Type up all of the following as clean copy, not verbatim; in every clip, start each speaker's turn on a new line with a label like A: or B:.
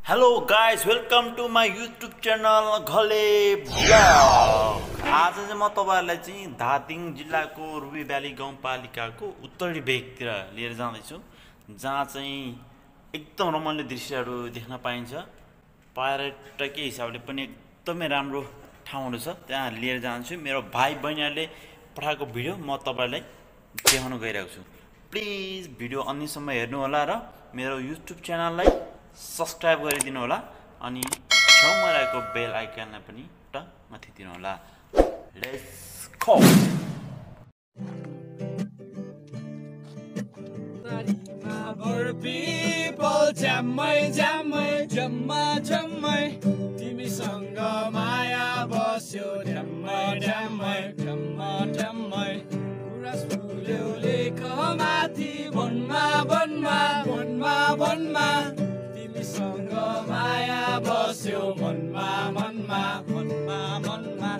A: Hello guys, welcome to my YouTube channel Ghale vlog. आज चाहिँ म तपाईहरुलाई चाहिँ धादिङ जिल्लाको रुबी भ्याली गाउँपालिकाको उत्तरी भेगतिर लिएर जाँदै छु, जहाँ चाहिँ एकदम रमाइलो दृश्यहरू देख्न पाइन्छ। पर्यटकीय हिसाबले पनि एकदमै राम्रो ठाउँहरु छ, त्यहाँ लिएर जान्छु। मेरो भाइ बहिनीहरुले पठाएको भिडियो म तपाईहरुलाई देखाउन गइरहेको छु। प्लिज भिडियो अन्तिमसम्म हेर्नु होला र मेरो YouTube च्यानललाई सब्स्क्राइब गरिदिनु होला अनि छेउमा रहेको बेल आइकनलाई पनि टक्क थिच्दिनु होला। Let's go.
B: people जम्मै तिमीसँग माया बस्यो ढ्याम्मै पुरा फुल्यो लेखमाथि भनमा तिमीसँग माया बस्यो मनमा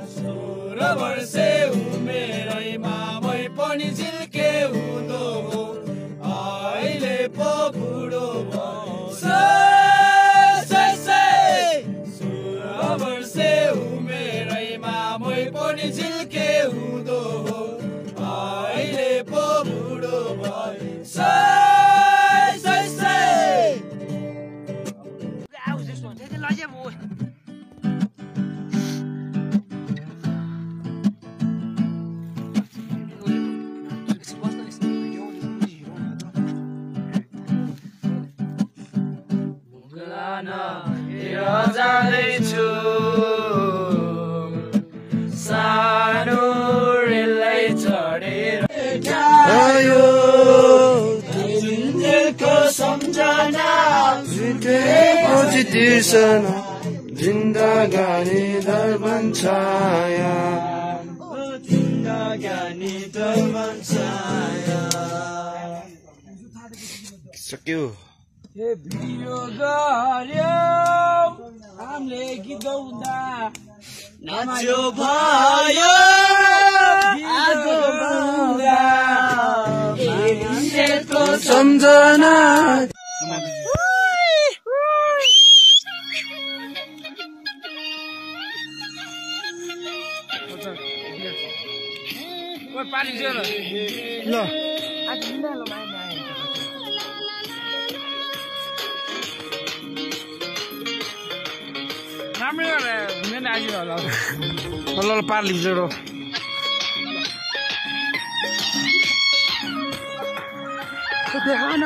B: 16 वर्षे उमेरैमा मै पनि झिल्के हुँदो हो, अहिले पो बुढो भयो। 16 वर्षे उमेरैमा मै पनि झिल्के हुँदो हो, अहिले पो बुढो भयो। जाँदैछु सानो रेललाई चढेर आयो दिनको सम्झना झुटेपछि तिर्सना जिन्दगानी दर्पण छाया
A: सक्यो।
B: भिडियो गर्यो हामीले गीत गाउँदा नाच्यो भयो सम्झना। पानी ल ल पार लिन्छ रो देखा न